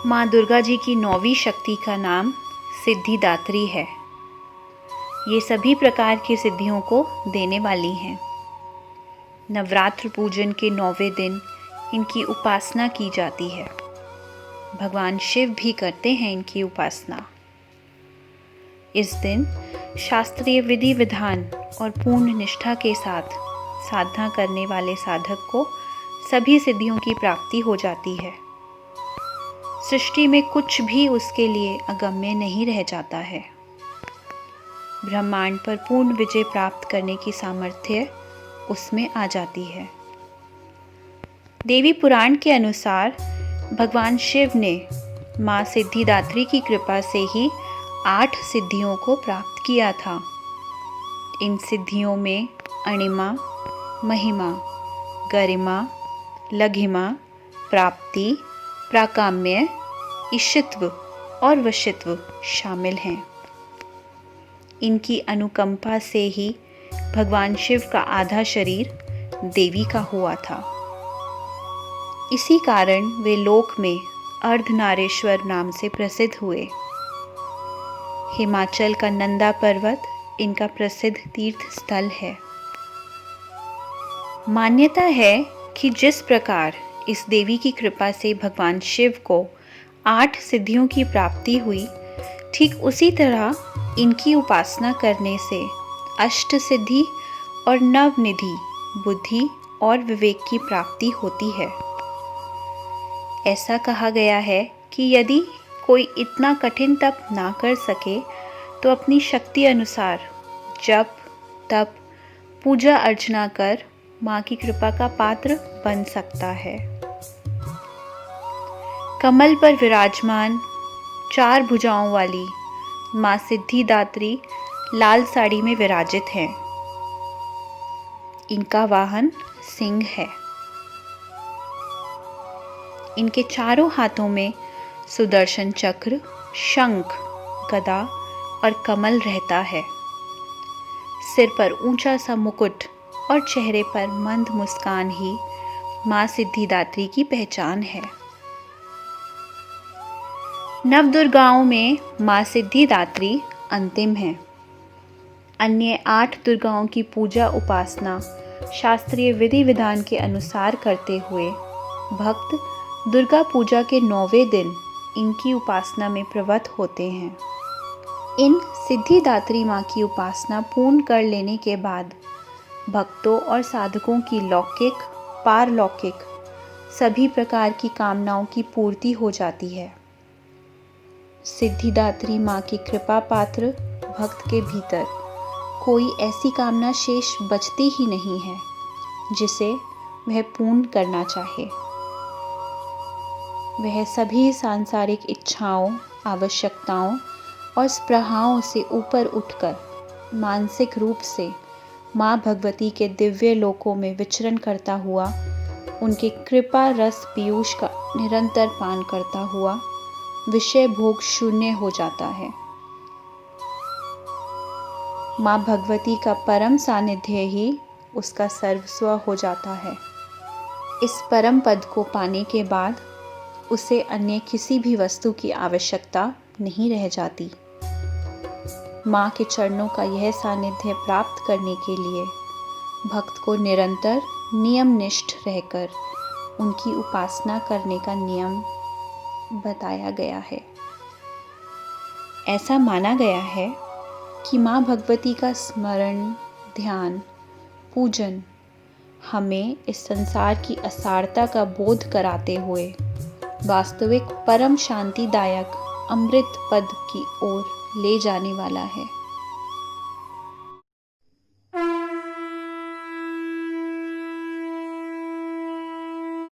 माँ दुर्गा जी की 9वीं शक्ति का नाम सिद्धिदात्री है। ये सभी प्रकार की सिद्धियों को देने वाली हैं। नवरात्र पूजन के 9वें दिन इनकी उपासना की जाती है। भगवान शिव भी करते हैं इनकी उपासना। इस दिन शास्त्रीय विधि विधान और पूर्ण निष्ठा के साथ साधना करने वाले साधक को सभी सिद्धियों की प्राप्ति हो जाती है। सृष्टि में कुछ भी उसके लिए अगम्य नहीं रह जाता है। ब्रह्मांड पर पूर्ण विजय प्राप्त करने की सामर्थ्य उसमें आ जाती है। देवी पुराण के अनुसार भगवान शिव ने माँ सिद्धिदात्री की कृपा से ही 8 सिद्धियों को प्राप्त किया था। इन सिद्धियों में अणिमा, महिमा, गरिमा, लघिमा, प्राप्ति, प्राकाम्य, ईशित्व और वशित्व शामिल हैं। इनकी अनुकंपा से ही भगवान शिव का आधा शरीर देवी का हुआ था। इसी कारण वे लोक में अर्धनारेश्वर नाम से प्रसिद्ध हुए। हिमाचल का नंदा पर्वत इनका प्रसिद्ध तीर्थ स्थल है। मान्यता है कि जिस प्रकार इस देवी की कृपा से भगवान शिव को 8 सिद्धियों की प्राप्ति हुई, ठीक उसी तरह इनकी उपासना करने से अष्ट सिद्धि और नवनिधि बुद्धि और विवेक की प्राप्ति होती है। ऐसा कहा गया है कि यदि कोई इतना कठिन तप ना कर सके तो अपनी शक्ति अनुसार जप तप पूजा अर्चना कर माँ की कृपा का पात्र बन सकता है। कमल पर विराजमान 4 भुजाओं वाली माँ सिद्धिदात्री लाल साड़ी में विराजित हैं। इनका वाहन सिंह है। इनके चारों हाथों में सुदर्शन चक्र, शंख, गदा और कमल रहता है। सिर पर ऊंचा सा मुकुट और चेहरे पर मंद मुस्कान ही माँ सिद्धिदात्री की पहचान है। नवदुर्गाओं में माँ सिद्धिदात्री अंतिम है। अन्य 8 दुर्गाओं की पूजा उपासना शास्त्रीय विधि विधान के अनुसार करते हुए भक्त दुर्गा पूजा के 9वें दिन इनकी उपासना में प्रवृत्त होते हैं। इन सिद्धिदात्री माँ की उपासना पूर्ण कर लेने के बाद भक्तों और साधकों की लौकिक, पारलौकिक सभी प्रकार की कामनाओं की पूर्ति हो जाती है। सिद्धिदात्री माँ की कृपा पात्र भक्त के भीतर कोई ऐसी कामना शेष बचती ही नहीं है जिसे वह पूर्ण करना चाहे। वह सभी सांसारिक इच्छाओं, आवश्यकताओं और स्पृहाओं से ऊपर उठकर मानसिक रूप से माँ भगवती के दिव्य लोकों में विचरण करता हुआ उनके कृपा रस पीयूष का निरंतर पान करता हुआ विषय भोग शून्य हो जाता है। माँ भगवती का परम सानिध्य ही उसका सर्वस्व हो जाता है। इस परम पद को पाने के बाद उसे अन्य किसी भी वस्तु की आवश्यकता नहीं रह जाती। माँ के चरणों का यह सानिध्य प्राप्त करने के लिए भक्त को निरंतर नियमनिष्ठ रहकर उनकी उपासना करने का नियम बताया गया है। ऐसा माना गया है कि माँ भगवती का स्मरण, ध्यान, पूजन हमें इस संसार की असारता का बोध कराते हुए वास्तविक परम शांतिदायक अमृत पद की ओर ले जाने वाला है।